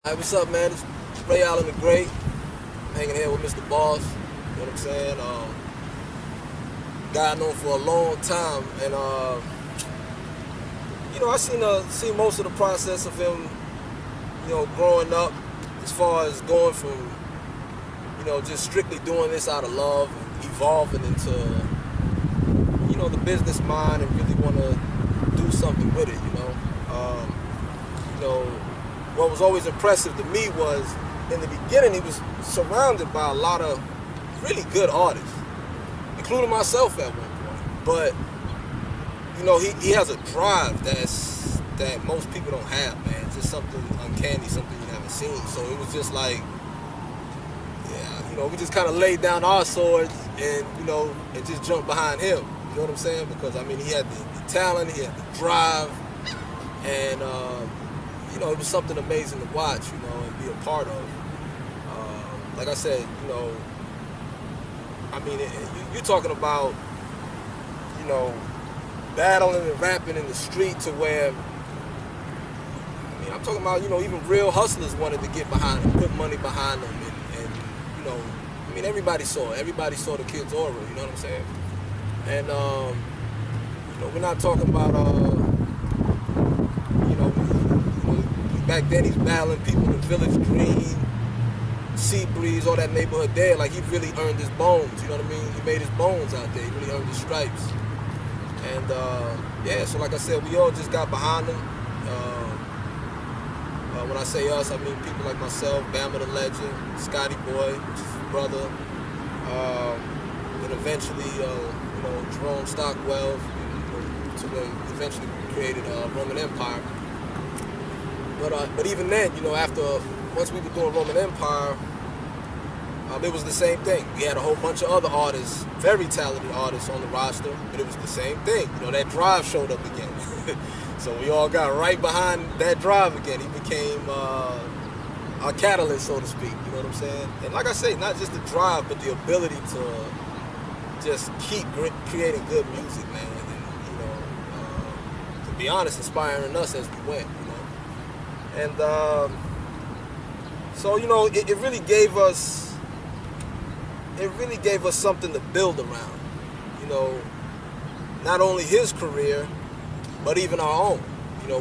Hey, what's up, man? It's Ray Allen the Great. I'm hanging here with Mr. Boss. You know what I'm saying? Guy I known for a long time, and I seen most of the process of him, growing up, as far as going from, just strictly doing this out of love and evolving into, the business mind and really want to do something with it. You know, what was always impressive to me was in the beginning he was surrounded by a lot of really good artists, including myself at one point. But he has a drive that most people don't have, man. It's just something uncanny, something you haven't seen. So it was just like, yeah, we just kind of laid down our swords and just jumped behind him. You know what I'm saying? Because I mean, he had the talent, he had the drive, and it was something amazing to watch, and be a part of. Like I said, I mean, you're talking about, battling and rapping in the street to where, I mean, I'm talking about, even real hustlers wanted to get behind him, put money behind him, and I mean, everybody saw it. Everybody saw the kid's aura, you know what I'm saying? And, we're not talking about, back then he's battling people in Village Green, Sea Breeze, all that neighborhood there. Like, he really earned his bones, you know what I mean? He made his bones out there. He really earned his stripes. And, so like I said, we all just got behind him. When I say us, I mean people like myself, Bama the Legend, Scotty Boy, which is his brother, and eventually, Jerome Stockwell, to where eventually created Roman Empire. But even then, once we were doing Roman Empire, it was the same thing. We had a whole bunch of other artists, very talented artists on the roster, but it was the same thing. That drive showed up again. So we all got right behind that drive again. He became our catalyst, so to speak. You know what I'm saying? And like I say, not just the drive, but the ability to just keep creating good music, man. And, to be honest, inspiring us as we went. And so it really gave us something to build around. Not only his career, but even our own.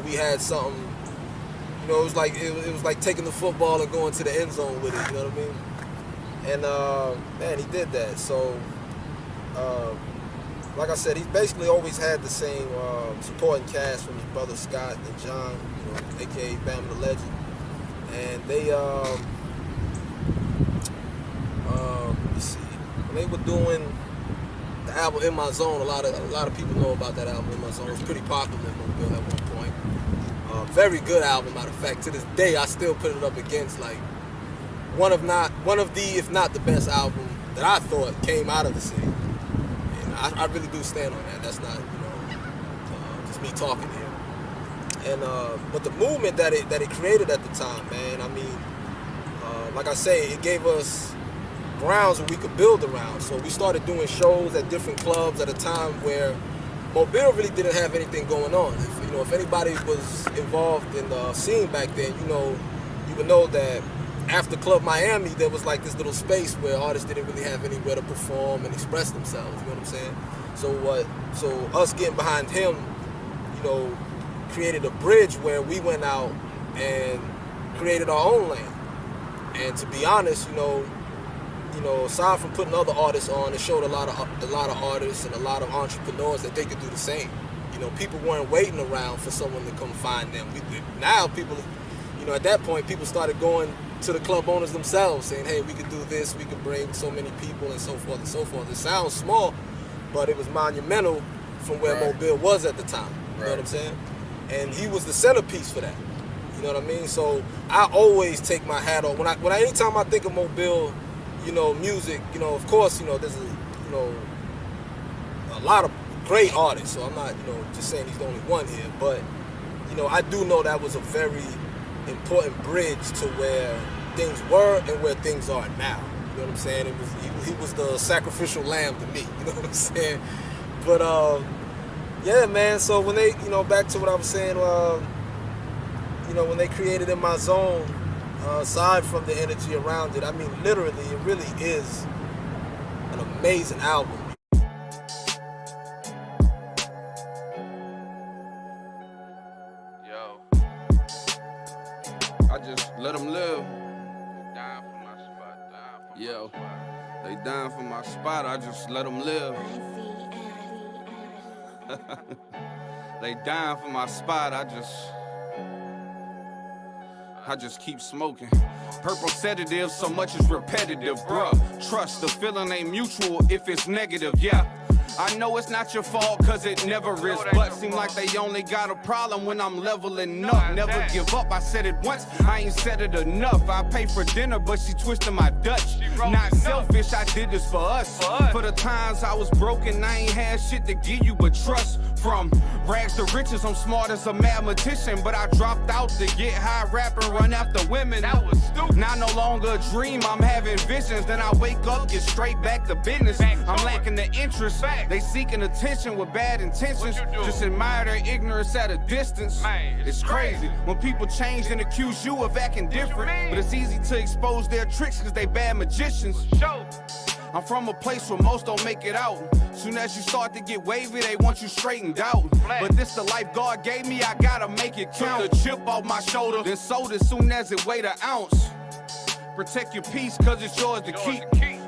We had something. It was like taking the football and going to the end zone with it. You know what I mean? And man, he did that. So like I said, he's basically always had the same supporting cast from his brother Scott and John, aka Bama the Legend, and they let's see, when they were doing the album In My Zone, a lot of people know about that album In My Zone. It was pretty popular in Mobile at one point. Very good album, matter of fact. To this day, I still put it up against like one of the, if not the best album that I thought came out of the city. I really do stand on that. That's not, just me talking here. And but the movement that it created at the time, man. I mean, like I say, it gave us grounds that we could build around. So we started doing shows at different clubs at a time where Mobile really didn't have anything going on. If anybody was involved in the scene back then, you would know that after Club Miami, there was like this little space where artists didn't really have anywhere to perform and express themselves. You know what I'm saying? So us getting behind him, created a bridge where we went out and created our own lane. And to be honest, aside from putting other artists on, it showed a lot of artists and a lot of entrepreneurs that they could do the same. People weren't waiting around for someone to come find them. Now people, at that point, people started going to the club owners themselves, saying, hey, we could do this, we could bring so many people and so forth and so forth. It sounds small, but it was monumental from where Mobile was at the time. You know what I'm saying? And he was the centerpiece for that. You know what I mean? So I always take my hat off. Anytime I think of Mobile, music, of course, there's a lot of great artists. So I'm not, just saying he's the only one here. But, I do know that was a very important bridge to where things were and where things are now. You know what I'm saying? He was the sacrificial lamb to me. You know what I'm saying? But yeah, man. So when they, back to what I was saying, when they created In My Zone, aside from the energy around it, I mean, literally, it really is an amazing album. Yo, I just let them live. Dying for my spot, Yo, they dying for my spot, I just let them live. They dying for my spot, I just keep smoking. Purple sedative, so much is repetitive, bruh. Trust, the feeling ain't mutual if it's negative, yeah. I know it's not your fault, cause it never is, but seem like they only got a problem when I'm leveling up. Never give up, I said it once, I ain't said it enough. I pay for dinner, but she twisted my Dutch. Not selfish, I did this for us. For the times I was broken, I ain't had shit to give you but trust. From rags to riches, I'm smart as a mathematician, but I dropped out to get high, rap and run after women. That was stupid. Now no longer a dream, I'm having visions. Then I wake up, get straight back to business. I'm lacking the interest. They seeking attention with bad intentions. Just admire their ignorance at a distance. It's crazy when people change and accuse you of acting different, but it's easy to expose their tricks cause they bad magicians. I'm from a place where most don't make it out. Soon as you start to get wavy, they want you straightened out. But this the life God gave me, I gotta make it count. Took the chip off my shoulder, then sold it soon as it weighed an ounce. Protect your peace, cause it's yours to keep.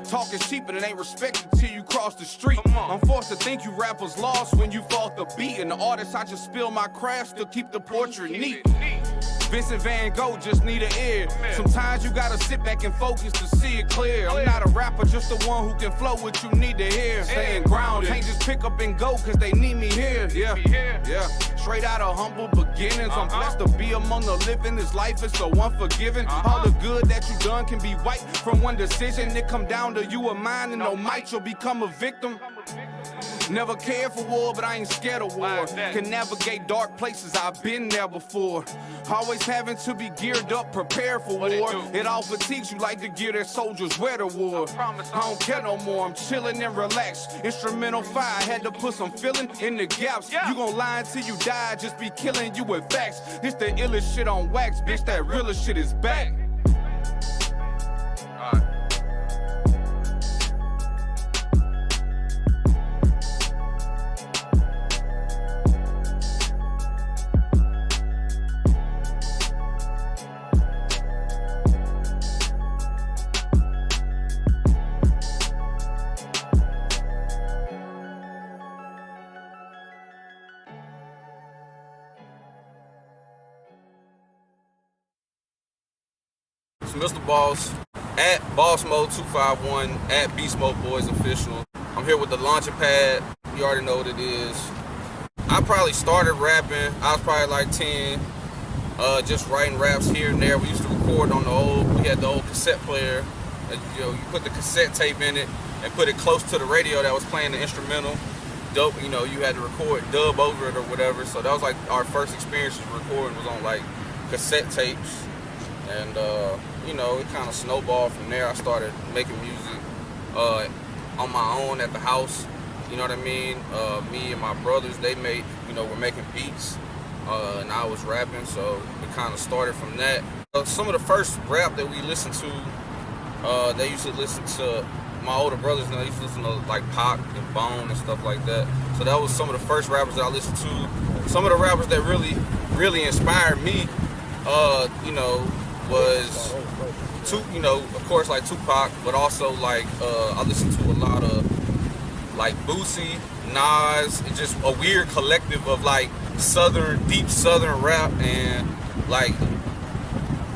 Talk is cheap and it ain't respected till you cross the street. I'm forced to think you rappers lost when you fought the beat. And the artists, I just spill my craft, still keep the portrait neat. Vincent Van Gogh just need an ear. Sometimes you gotta sit back and focus to see it clear. I'm not a rapper, just the one who can flow what you need to hear. Staying grounded, can't just pick up and go cause they need me here. Yeah. Straight out of humble beginnings, I'm blessed to be among the living. This life is so unforgiving. All the good that you done can be wiped from one decision. It come down to you or mine, and no might you'll become a victim. Never cared for war, but I ain't scared of war. Can navigate dark places, I've been there before. Always having to be geared up, prepared for war. It all fatigues you like the gear that soldiers wear to war. I don't care no more, I'm chilling and relaxed. Instrumental fire, had to put some feeling in the gaps. You gon' lie until you die, just be killing you with facts. This the illest shit on wax, bitch, that realest shit is back. Mr. Boss, at Boss Mode 251, at Beast Mode Boys Official. I'm here with the launching pad. You already know what it is. I probably started rapping, I was probably like 10, just writing raps here and there. We used to record on we had the old cassette player. You put the cassette tape in it and put it close to the radio that was playing the instrumental. Dope, you had to record, dub over it or whatever. So that was like our first experience with recording, was on like cassette tapes. And it kind of snowballed from there. I started making music on my own at the house. You know what I mean? Me and my brothers, were making beats, and I was rapping. So it kind of started from that. Some of the first rap that we listened to, they used to listen to my older brothers, and they used to listen to like Pac and Bone and stuff like that. So that was some of the first rappers that I listened to. Some of the rappers that really inspired me, was of course, like Tupac, but also like I listened to a lot of like Boosie, Nas. It's just a weird collective of like deep southern rap and like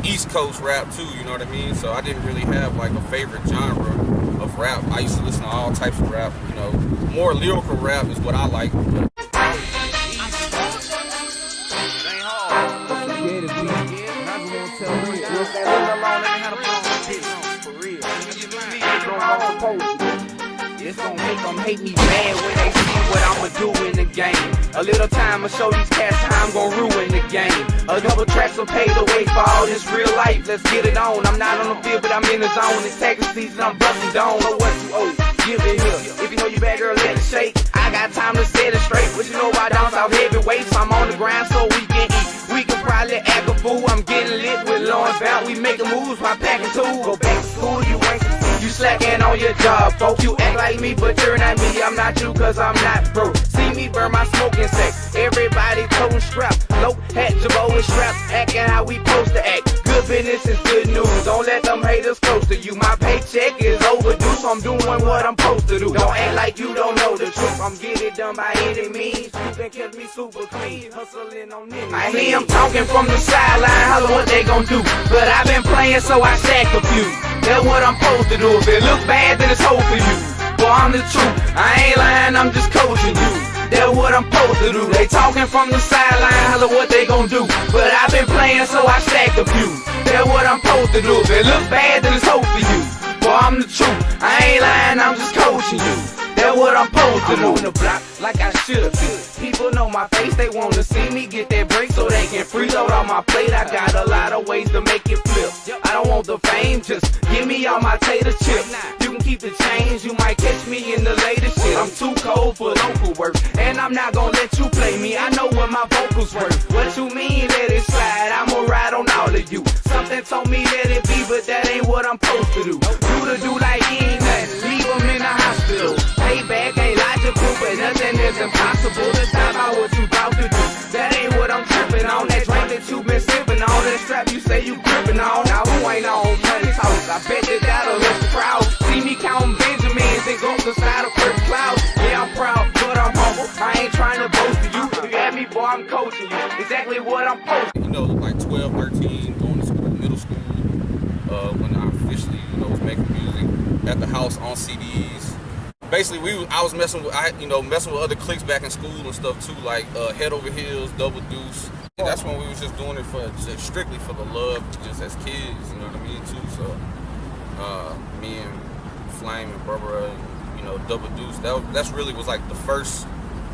East Coast rap too, you know what I mean? So I didn't really have like a favorite genre of rap. I used to listen to all types of rap, more lyrical rap is what I like. It's gonna make them hate me bad when they see what I'ma do in the game. A little time to show these cats how I'm gonna ruin the game. A couple tracks will pay the way for all this real life. Let's get it on. I'm not on the field, but I'm in the zone. It's tagging season, I'm busting down. Know what you owe, give it here. If you know you bad, girl, let it shake. I got time to set it straight. What you know about down south heavyweights? I'm on the grind so we can eat. We can probably act a fool. I'm getting lit with law and bout. We making moves while packing tools. Go back to school, you ain't succeed. You slacking on your job, folks. You act like me, but you're not me. I'm not you, cause I'm not broke. See me burn my smoking sack. Everybody toting straps. Low hat, jabot and straps. Acting how we supposed to act. Good business is good news. Don't let them haters close to you. My paycheck is overdue, so I'm doing what I'm supposed to do. Don't act like you don't know the truth. I'm getting it done by any means. You can catch me super clean, hustling on this. I hear them talking from the sideline, holler what they gon' do. But I've been playing, so I stack a few. That's what I'm supposed to do. If it look bad, then it's hope for you. Boy, I'm the truth. I ain't lying, I'm just coaching you. That's what I'm supposed to do. They talking from the sideline, holler what they gon' do. But I've been playing, so I stacked a few. That's what I'm supposed to do. If it look bad, then it's hope for you. Boy, I'm the truth. I ain't lying, I'm just coaching you. That's what I'm supposed to do. I'm on the block like I should be. People know my face, they wanna see me get that break so they can freeload on my plate. I got a lot of ways to make it flip. I don't want the fame, just give me all my tater chips. You can keep the change, you might catch me in the latest shit. I'm too cold for local work, and I'm not gonna let you play me. I know what my vocals worth. What you mean, let it slide? I'ma ride on all of you. Something told me let it be, but that ain't what I'm supposed to do. Do like he ain't nothing, leave him in the hospital. Payback ain't logical, but nothing is impossible. It's not about what you about to do. That ain't what I'm tripping on. That drink that you been sipping on, that strap you say you gripping on. Now who ain't on money talk? I bet that'll lift the crowd. See me counting Benjamins and go to the side of first cloud. Yeah, I'm proud, but I'm humble. I ain't trying to boast to you. If you at me, boy, I'm coaching you. Exactly what I'm posting. You know, like 12, 13, going to school, middle school, when I officially, was making music at the house on CDs. Basically, I was messing with other cliques back in school and stuff too, like Head Over Heels, Double Deuce. That's when we was just doing it just strictly for the love, just as kids, you know what I mean too. So me and Flame and Barbara, Double Deuce. That's really was like the first.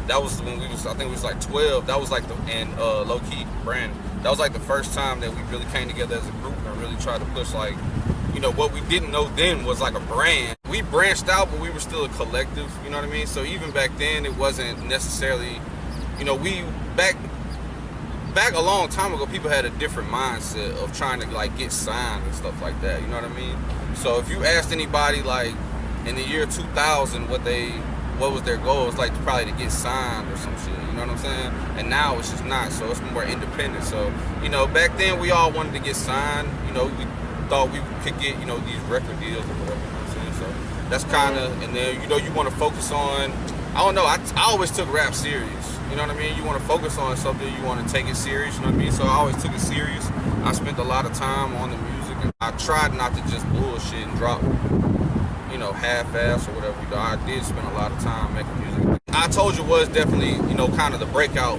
That was when I think we was like 12. That was like and Low Key Brand. That was like the first time that we really came together as a group and really tried to push like. What we didn't know then was like a brand. We branched out, but we were still a collective, you know what I mean? So even back then, it wasn't necessarily, we back a long time ago, people had a different mindset of trying to like get signed and stuff like that, you know what I mean? So if you asked anybody like in the year 2000 what was their goal, it's like probably to get signed or some shit, you know what I'm saying? And now it's just not, so it's more independent. So, back then we all wanted to get signed, we thought we could get, these record deals or whatever, you know what I'm saying? So that's kind of, and then, you want to focus on, I don't know, I always took rap serious, you know what I mean? You want to focus on something, you want to take it serious, you know what I mean? So I always took it serious. I spent a lot of time on the music, and I tried not to just bullshit and drop, half-ass or whatever, I did spend a lot of time making music. I Told You was definitely, kind of the breakout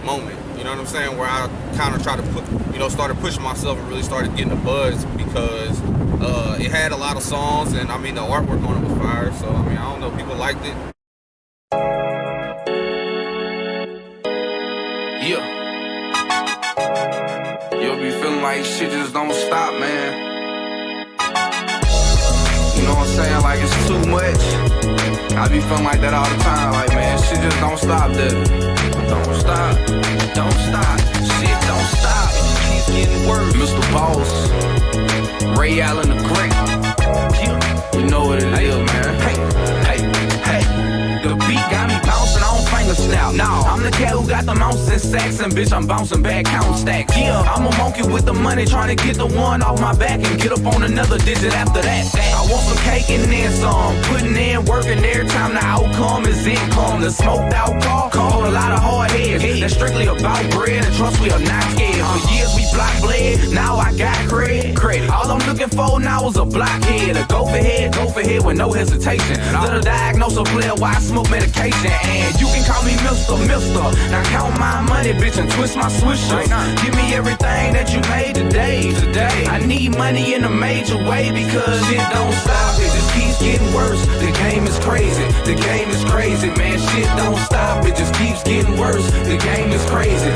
moment, you know what I'm saying, where I kind of tried to started pushing myself and really started getting a buzz because it had a lot of songs and the artwork on it was fire, so I don't know, people liked it. Yeah. You'll be feeling like shit just don't stop, man. You know what I'm saying, like it's too much. I be feeling like that all the time, like man, shit just don't stop, don't stop, shit don't stop, it just keeps getting worse. Mr. Boss, Ray Allen the Great, you know what it is, man. Hey, the beat got me bouncing on finger snap. Nah, I'm the cat who got the mouse and sacks, and bitch, I'm bouncing back, counting stacks. Yeah, I'm a monkey with the money, trying to get the one off my back and get up on another digit after that. I want some cake and then some, putting in work, and every time the outcome is income. The smoked out car hold a lot of hard heads. That's strictly about bread, and trust we are not scared. For years we block bled, now I got credit. All I'm looking for now is a blockhead, a go for head with no hesitation. Little diagnose a player why I smoke medication, and you can call me Mr. Now count my money, bitch, and twist my swisher. Give me everything that you made today. I need money in a major way because shit don't stop, it just keeps getting worse. The game is crazy, man, shit don't stop, it just keeps getting worse. The game is crazy,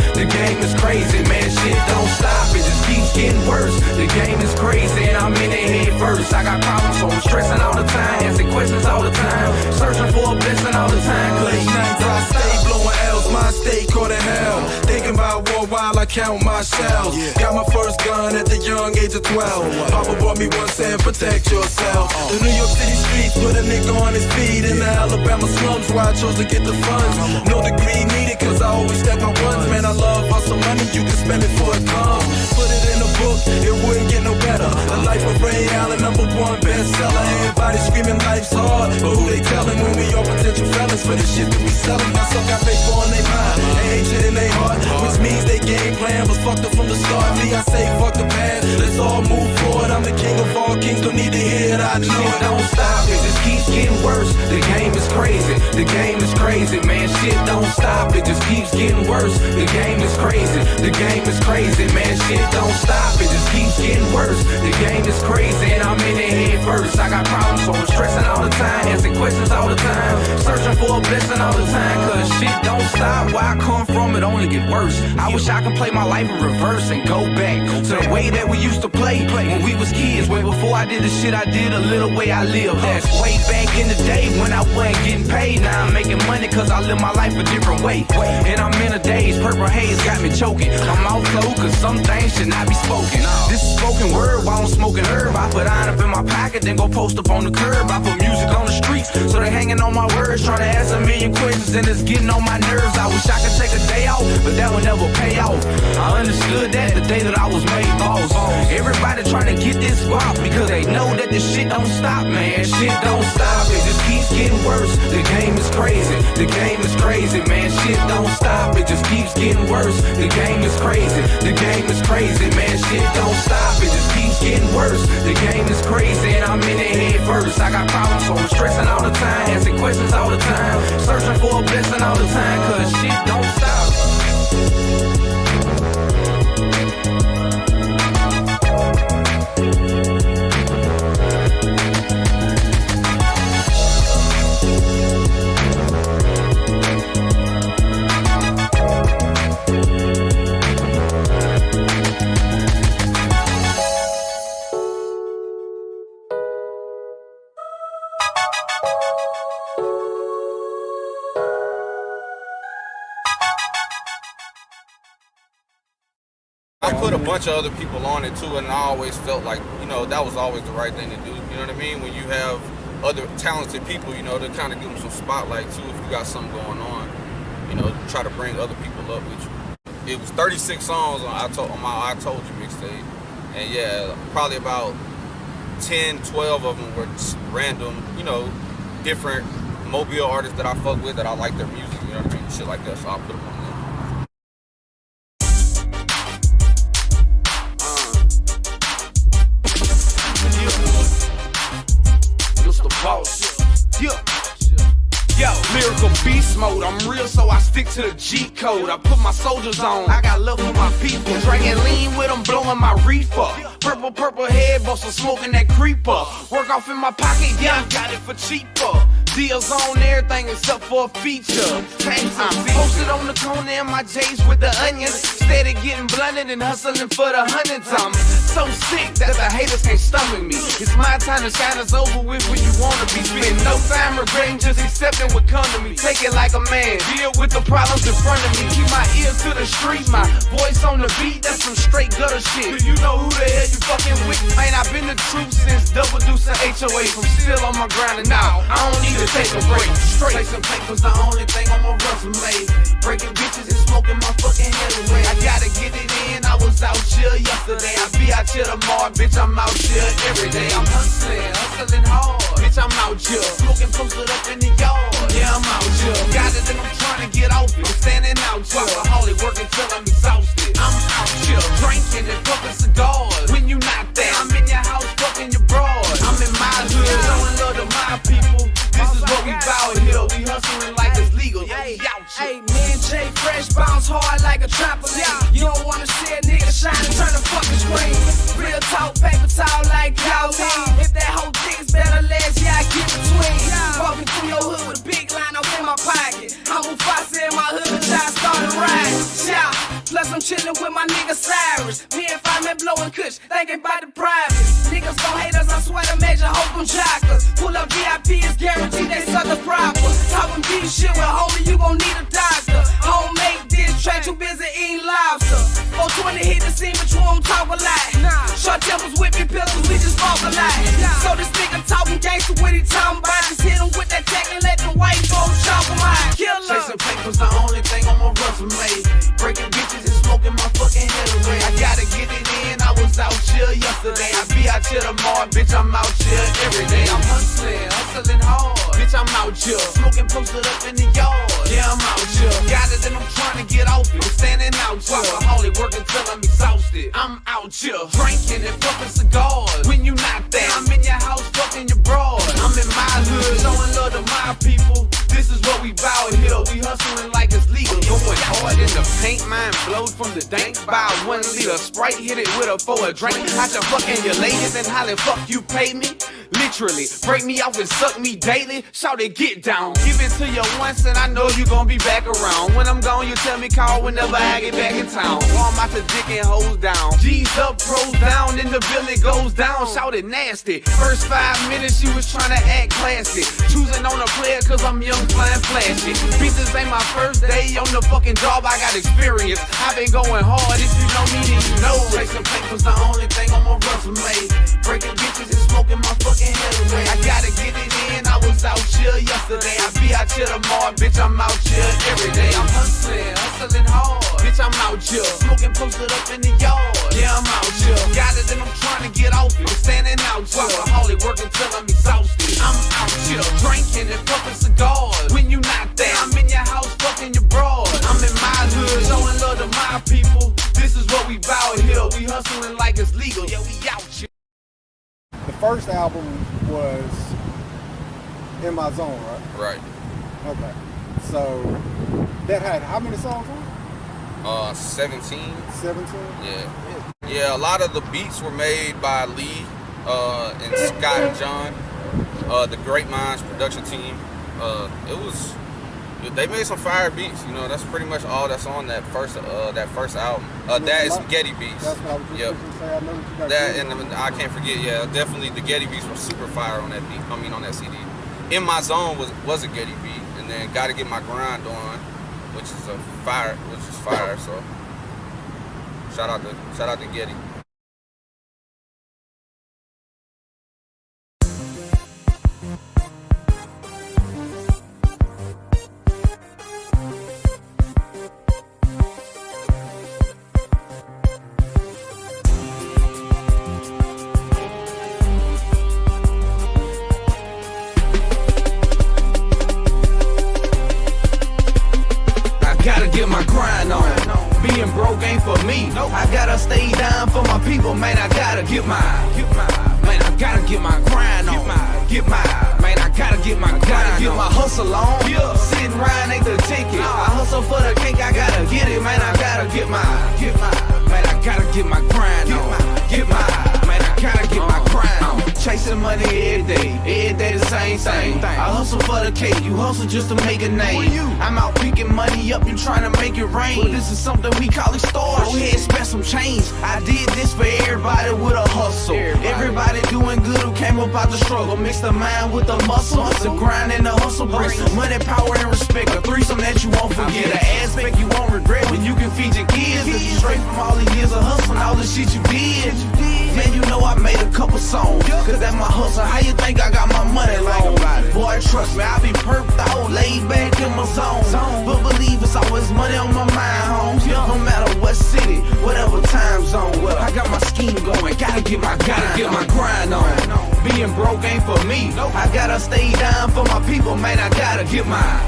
man, shit don't stop, it just keeps getting worse. The game is crazy and I'm in it head first. I got problems, so I'm stressing all the time, asking questions all the time, searching for a blessing all the time. Cause I stay blowing L's mind state caught in hell. Thinking about war while I count my shells. Got my first gun at the young age of 12. Papa bought me one saying protect yourself. The New York City streets put a nigga on his feet. In the Alabama slums where I chose to get the funds. No degree needed cause I always stack my ones. Man, I love hustle money, you can spend it for it comes. Put it in a book, it wouldn't get no better. The life of Ray Allen, #1 bestseller. Everybody screaming life's hard, but who they telling when we all potential felons for the shit that we selling? Now some got baseball in their mind and hatred in their heart, which means they game plan was fucked up from the start. Me, I say fuck the past, let's all move forward. I'm the king of all kings, don't need to hear it, I know it. Don't stop, it just keeps getting worse. The game is crazy, the game is crazy, man. Shit don't stop, it just keeps getting worse. The game is crazy, the game is crazy, man. Shit don't stop, it just keeps getting worse. The game is crazy, and I'm in it head first. I got problems, so I'm stressing all the time, asking questions all the time, searching for a blessing all the time. Cause shit don't stop, where I come from it only get worse. I wish I could play my life in reverse and go back to the way that we used to play when we was kids. Way before I did the shit I did, a little way I lived. That's way back in the day when I wasn't getting paid. Now I'm making money cause I live my life a different way. And I'm in a daze, purple haze got me choking. I'm off flow cause some things should not be spoken. This is spoken word while I'm smoking herb. I put iron up in my pocket, then go post up on the curb. I put music on the streets, so they hanging on my words, trying to ask a million questions and it's getting on my nerves. I wish I could take a day off, but that would never pay off. I understood that the day that I was made boss. Everybody trying to get this guap because they know that this shit don't stop, man. Shit don't stop, it just keeps getting worse. The game is crazy, the game is crazy, man. Shit don't stop, it just keeps getting worse. The game is crazy, the game is crazy, man. Shit don't stop, it just keeps getting worse. The game is crazy and I'm in it head first. I got problems, so I'm stressing all the time, asking questions all the time, searching for a blessing all the time, cause shit don't stop. I put a bunch of other people on it too, and I always felt like, you know, that was always the right thing to do. You know what I mean? When you have other talented people, you know, to kind of give them some spotlight too. If you got something going on, you know, try to bring other people up with you. It was 36 songs on my I Told You mixtape, and yeah, probably about 10, 12 of them were just random, you know, different Mobile artists that I fuck with, that I like their music, you know what I mean, shit like that. So I put them on there. Yo, lyrical beast mode, I'm real so I stick to the G code. I put my soldiers on, I got love for my people. Drinking lean with them, blowing my reefer. Purple head, bustin' smoking that creeper. Work off in my pocket, yeah, got it for cheaper. Deals on everything except for a feature. I'm posted on the corner in my J's with the onions. Steady getting blunted and hustling for the hundreds. I'm so sick that the haters can't stomach me. It's my time to shine, it's over with when you wanna be. Spend no time regretting, just accepting what come to me. Take it like a man, deal with the problems in front of me. Keep my ears to the street, my voice on the beat, that's some straight gutter shit. Do you know who the hell you fucking with? Man, I've been the truth since Double Deuce and HOA. I'm still on my grind and now I don't need to take a break. Straight placing papers, the only thing on my resume. Breaking bitches and smoking my fucking head away. I gotta get it in, I was out here yesterday. I be out here tomorrow, bitch, I'm out here every day. I'm hustling hard, bitch, I'm out here. Smoking posted up in the yard, yeah, I'm out here. Got it and I'm trying to get off it. I'm standing out here, workaholic, working till I'm exhausted. I'm out here, drinking and puffing cigars. When you not there, I'm in your house, fucking your broad. I'm in my hood, showing love to my people. This is what we bout here, we hustling like it's legal. Hey, me and Jay Fresh bounce hard like a trampoline. You don't wanna see a nigga shine and turn the fucking screen. Real talk, paper towel like Colleen. If that whole thing's better last, yeah, I get between. Walking through your hood with a big line up in my pocket. I'm Mufasa in my hood, I started riding. Shout, plus I'm chillin' with my nigga Cyrus. Me and Fireman blowing kush, thinking about the private. Niggas gon' hate us, I swear. swear to major hope on jockers. Pull up VIP is guaranteed they suck the proper. Talking beef shit with homie, you gon' need a doctor. Homemade dish track, too busy eating lobster. 420 hit the scene, but you won't talk a lot. Short tempers with me pistols, we just walk a lot. So this nigga talking gangster, what he talking about? Just hit him with that tech and let the white folks chop him out. Killer. Chasing papers, the only thing on my resume. Breaking bitches and smoking my fucking head away. I gotta get it in, I was out here yesterday. I be out here tomorrow, bitch, I'm out here every day. I'm hustling hard. Bitch, I'm out here. Smoking posted up in the yard. Yeah, I'm out here. Got it and I'm trying to get off it. Standing out here. Workaholic, working till I'm exhausted. I'm out here. Drinking and puffing cigars. When you not there, I'm in your house fucking your broad. I'm in my hood, showing love to my people. This is what we bout here. We hustling like it's legal. Going hard in the paint, mine blows from the dank. Buy 1 liter Sprite, hit it with a for a drink. I can fucking your ladies and how the fuck you pay me? Literally, break me off and suck me daily. Shout it, get down. Give it to you once and I know you gon' be back around. When I'm gone, you tell me call whenever I get back in town. Warm out the dick and hoes down. G's up, pros down, and the bill it goes down. Shout it nasty. First 5 minutes, she was trying to act classy. Choosing on a player cause I'm young, flying flashy. Pieces ain't my first day on the fucking job, I got experience. I been going hard, if you know me, then you know it. Chasing papers, the only thing on my resume. Breaking bitches and smoking my fucking head away. I gotta get it in, I was out here yesterday. I be out here tomorrow, bitch, I'm out here every day. I'm hustling hard. Bitch, I'm out here. Smoking posted up in the yard. Yeah, I'm out here. Got it and I'm trying to get off it. Standing out here. Workaholic, working till I'm exhausted. I'm out here. Drinking and puffing cigars. When you not there, I'm in your house fucking your broad. I'm in my hood, showing love to my people. This is what we bout here. We hustling like it's legal. Yeah, we out here. The first album was In My Zone, right? Right. Okay. So that had how many songs on it? 17. 17? Yeah. Yeah, a lot of the beats were made by Lee and Scott and John, the Great Minds production team. They made some fire beats, you know. That's pretty much all that's on that first album. That is Getty beats. That's what I was just yep. going to say. I know that you got That and I can't forget. Yeah, definitely the Getty beats were super fire on that beat. I mean on that CD. In My Zone was a Getty beat, and then Gotta Get My Grind On, which is fire. So shout out to Getty. My grind on. Being broke ain't for me. I gotta stay down for my people, man. I gotta get mine. Man, I gotta get my grind on. Get mine. Man, I gotta get my grind. Get my hustle on. Sitting around ain't the ticket. I hustle for the cake, I gotta get it, man. I gotta get mine. Man, I gotta get my grind on. Get mine. Man, I gotta get my grind on. Chasing money every day the same thing. I hustle for the cake, you hustle just to make a name. I'm out picking money up, you trying to make it rain. But this is something we call extortion. Go ahead, spend some change. I did this for everybody with a hustle. Everybody doing good who came up out the struggle. Mix the mind with the muscle. The grind and the hustle brings money, power, and respect. A threesome that you won't forget. An aspect you won't regret when you can feed your kids. Cause you straight from all the years of hustling, all the shit you did. Man, you know I made a couple songs. Cause that's my hustle. How you think I got my money long? Boy, trust me, I be perked out, laid back in my zone. But believe it's always money on my mind, homes. No matter what city, whatever time zone. Well, I got my scheme going, gotta get my grind on. Being broke ain't for me. I gotta stay down for my people, man. I gotta get mine.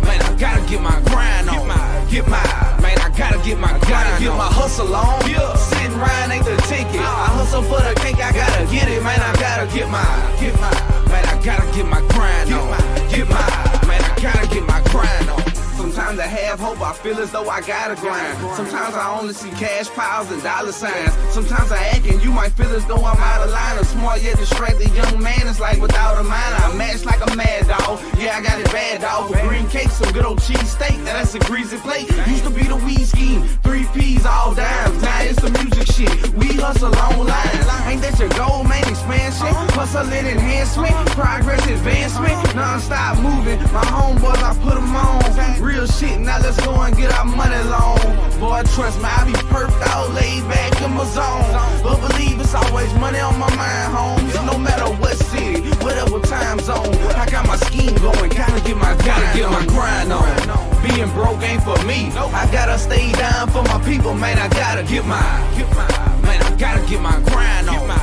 Man, I gotta get my grind on. Get mine. Man, I gotta get my grind. Get my hustle on. Sitting around ain't the ticket. I hustle for the cake, I gotta get it, man. I gotta get mine. Man, I gotta get my grind on. Get mine. Man, I gotta get my grind on. Sometimes I have hope, I feel as though I gotta grind. Sometimes I only see cash piles and dollar signs. Sometimes I act and you might feel as though I'm out of line. A smart yet distracted young man is like without a mind. I match like a mad dog. Yeah, I got it bad, dog. For green cake, some good old cheese steak. Now that's a greasy plate. Used to be the weed scheme, 3 P's all dimes. Now it's the music shit. We hustle online. Ain't that your goal, man? expansion, hustling enhancement, progress advancement, non-stop moving. My homeboys, I put them on. Real shit, now let's go and get our money long. Boy, trust me, I be perfed out, laid back in my zone. But believe it's always money on my mind, homes. No matter what city, whatever time zone, I got my scheme going, gotta get my grind on. Being broke ain't for me. I gotta stay down for my people, man. I gotta get my man. I gotta get my grind on. Man.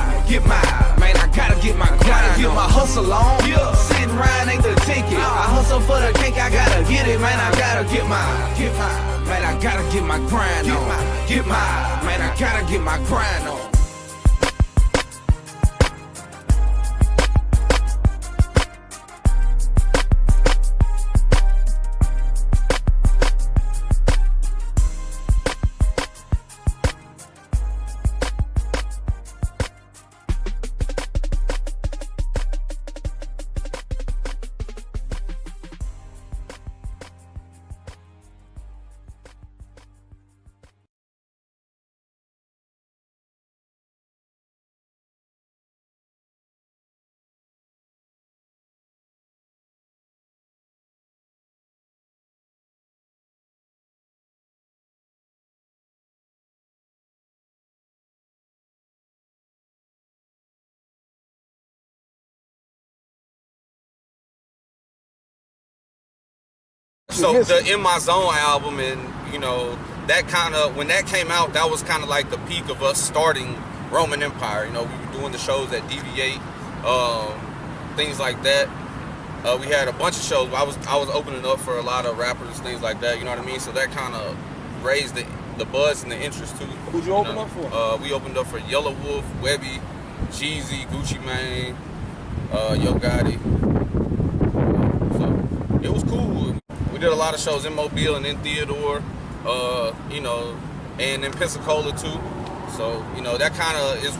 I gotta get my grind on. Get my hustle on. Sitting around ain't the ticket. I hustle for the cake. I gotta get it, man. I gotta get my man. I gotta get my grind on. Man. I gotta get my grind on. So the In My Zone album, and you know, that kind of, when that came out, that was kind of like the peak of us starting Roman Empire. You know, we were doing the shows at Deviate, things like that. We had a bunch of shows. I was opening up for a lot of rappers, things like that. You know what I mean? So that kind of raised the buzz and the interest too. Who'd you open up for? We opened up for Yellow Wolf, Webby, Jeezy, Gucci Mane, Yo Gotti. So it was cool. We did a lot of shows in Mobile and in Theodore, you know, and in Pensacola too. So, you know, that kind of is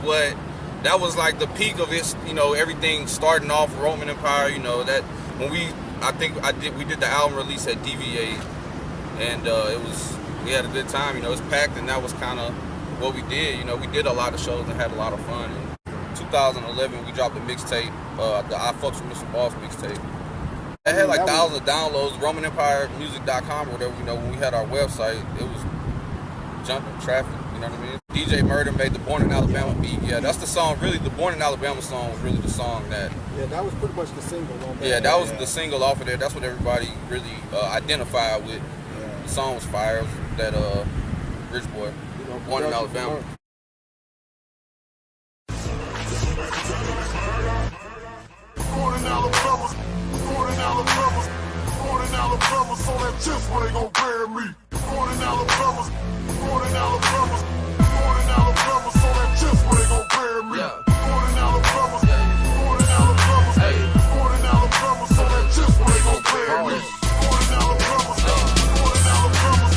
that was like the peak of it, you know, everything starting off Roman Empire, you know, that when we did the album release at DVA, and we had a good time, you know, it was packed, and that was kind of what we did, you know, we did a lot of shows and had a lot of fun. In 2011, we dropped a mixtape, the I Fucks With Mr. Boss mixtape. It had like thousands of downloads, RomanEmpireMusic.com or whatever, you know, when we had our website, it was jumping traffic, you know what I mean? DJ Murder made the Born in Alabama beat. Yeah, that's the song, really, the Born in Alabama song was really the song that... Yeah, that was pretty much the single on that. Yeah, that was the single off of there. That's what everybody really identified with. Yeah. The song was fire. It was that Rich Boy, you know, Born in Alabama. So that chips where they gon' bury me. Born in Alabama, so that chips where they gon' bury me. Born in Alabama, so that chips where they gon' bury me. Born in Alabama.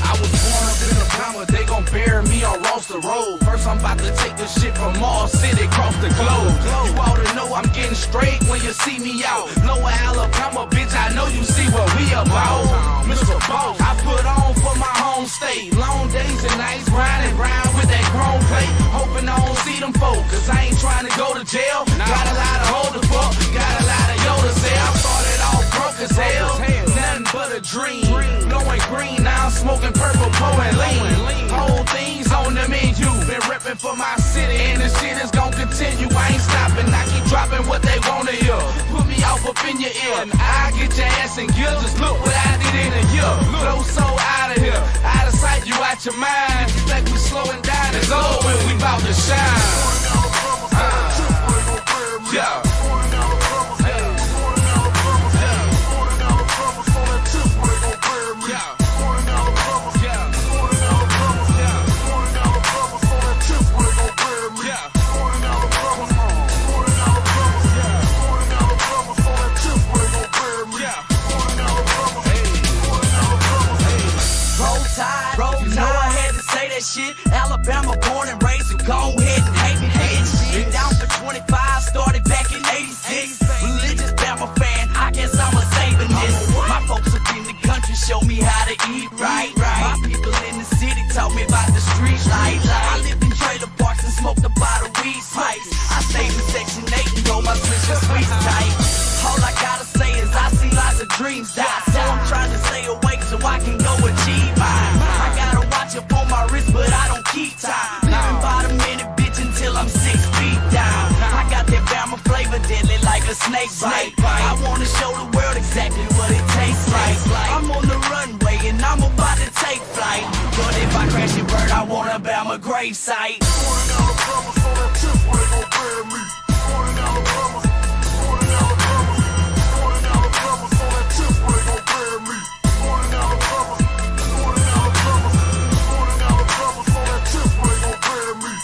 I was born up in Alabama, they gon' bury me on Roster Road. First I'm about to take this shit from all city across the globe. You ought to know I'm getting straight when you see me out. Lower Alabama, bitch, I know you see what we about. Mr. Boss, I put on for my home state. Long days and nights, grinding round with that chrome plate. Hoping I don't see them folk, cause I ain't trying to go to jail. Got a lot of hold the fuck, got a lot of Yoda say. I started off broke as hell, nothing but a dream. Blowing green, now I'm smoking purple, pouring lean. Whole things on the menu, been repping for my city, and the shit is gon' continue. I ain't stopping, I keep dropping what they wanna hear. Put me off up in your ear, and I get your ass in gear. Just look what I did in a year. Flow so out of here, out of sight, you out your mind. You think we slowing down, it's over, we bout to shine. Yeah. Shit, Alabama born and raised, and go ahead and hate me, shit. Down for 25, started back in 86. Religious Bama fan, I guess I'm a Satanist. My folks up in the country show me how to eat right. My people in the city taught me about the street life. I lived in trailer parks and smoked a bottle of weed pipes. I stayed in Section the sweet type. All I gotta say is I see lots of dreams die. So I'm trying to stay awake so I can go achieve mine. I gotta watch up on my wrist, but I don't keep time. Living by the minute, bitch, until I'm 6 feet down. I got that Bama flavor, deadly like a snake bite. I wanna show the world exactly what it tastes like. I'm on the runway and I'm about to take flight. But if I crash and burn, I want a Bama grave site. $40 so that tip where they gon' bury me. $40 so that tip where they gon' bury me. $40 so that tip where they gon' bury me. $40 so that tip where they gon' bury me.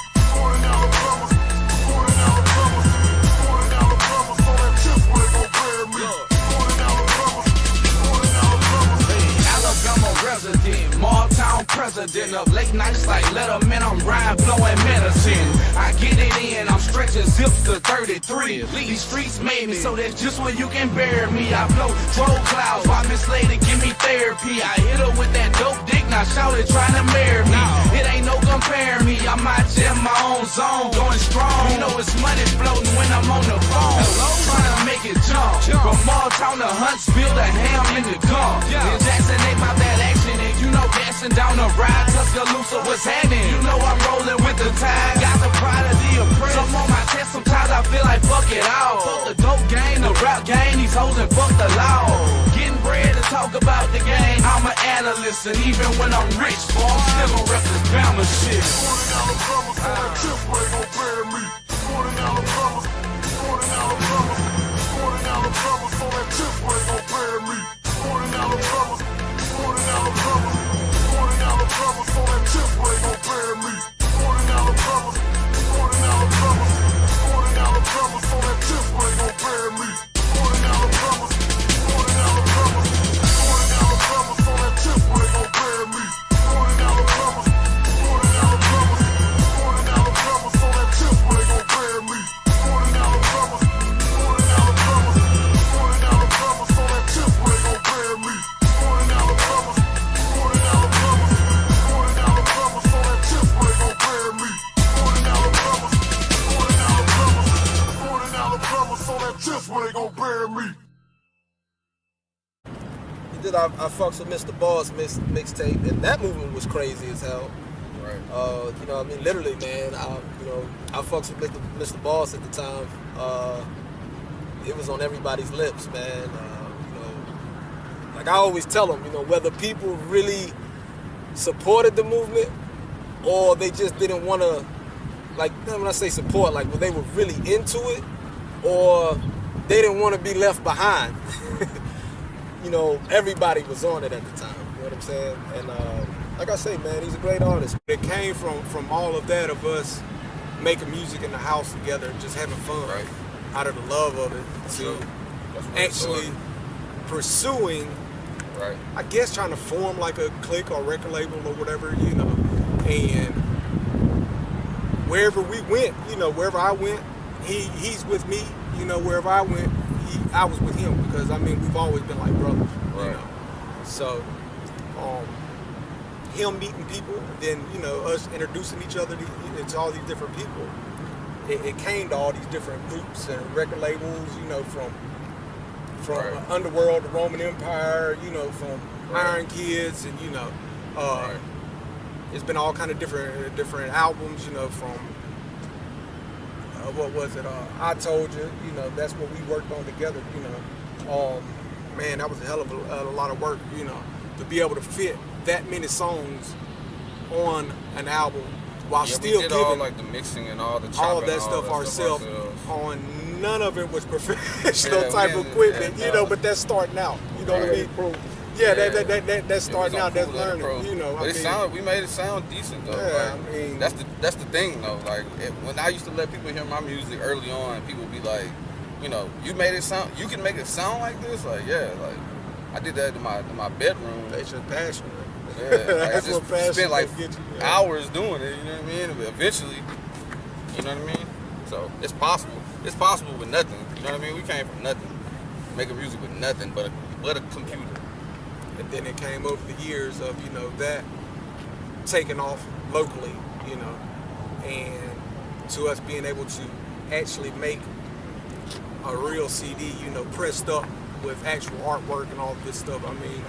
Alabama resident, Motown president of late nights like Letterman. I'm riding, blowing medicine. I get it in, I'm stretching zips to 33. These streets made me, so that's just where you can bury me. I blow troll clouds while Miss Lady give me therapy. I hit her with that dope dick, now shout it trying to marry me. It ain't no comparing me, I'm out here in my own zone, going strong. You know it's money floating when I'm on the phone. Trying to make it jump. From Motown to Huntsville to Ham in the gun. In Jackson, they pop that action, and you know dancing down the ride. Tuscaloosa, what's happening? You know I'm rolling with the tide. Got the pride of the oppressed. Some on my chest, sometimes I feel like fuck it all. Fuck the dope game, the rap game, these hoes and fuck the law. Getting bread to talk about the game. I'm an analyst, and even when I'm rich, boy, I'm still gon' rep this Bama shit. $40 so that tip where they gon' bury me. $40 so that tip where they gon' bury me. $40 so that tip where they gon' bury me. $40 so that tip where they gon' bury me. $40 so that tip where they gon' bury me. I fucks with Mr. Ball's mixtape, and that movement was crazy as hell. Right. You know, I mean, literally, man. I fucks with Mr. Boss at the time. It was on everybody's lips, man. You know, like I always tell them, you know, whether people really supported the movement or they just didn't want to, like, when I say support, like, well, they were really into it or they didn't want to be left behind. You know, everybody was on it at the time. You know what I'm saying? And like I say, man, he's a great artist. It came from all of that of us making music in the house together, just having fun, Right. out of the love of it, to actually pursuing, right. I guess, trying to form like a clique or record label or whatever, you know. And wherever we went, you know, wherever I went, he's with me. You know, wherever I went, I was with him, because I mean we've always been like brothers, Right. you know. So him meeting people, then you know us introducing each other to all these different people. It came to all these different groups and record labels, you know, from Right. Underworld to Roman Empire, you know, from Right. Iron Kids, and you know, Right. it's been all kind of different albums, you know, from. What was it? I Told You. You know, that's what we worked on together. You know, man, that was a hell of a lot of work. You know, to be able to fit that many songs on an album while still we did giving all like the mixing and all the chopping, all of that stuff ourselves. On none of it was professional type equipment. You know, but that's starting out. You know what I mean? Yeah, that's starting out. That's learning. You know, but we made it sound decent though. Yeah, like, I mean, that's the thing though. Like when I used to let people hear my music early on, people would be like, you know, you made it sound. You can make it sound like this. Like yeah, like I did that in my bedroom. That's your passion. Yeah, like, That's I just what passion spent like get you, yeah. hours doing it. You know what I mean? But eventually, you know what I mean? So it's possible. It's possible with nothing. You know what I mean? We came from nothing, making music with nothing but a computer. And then it came over the years of, you know, that taking off locally, you know, and to us being able to actually make a real CD, you know, pressed up with actual artwork and all of this stuff. I mean,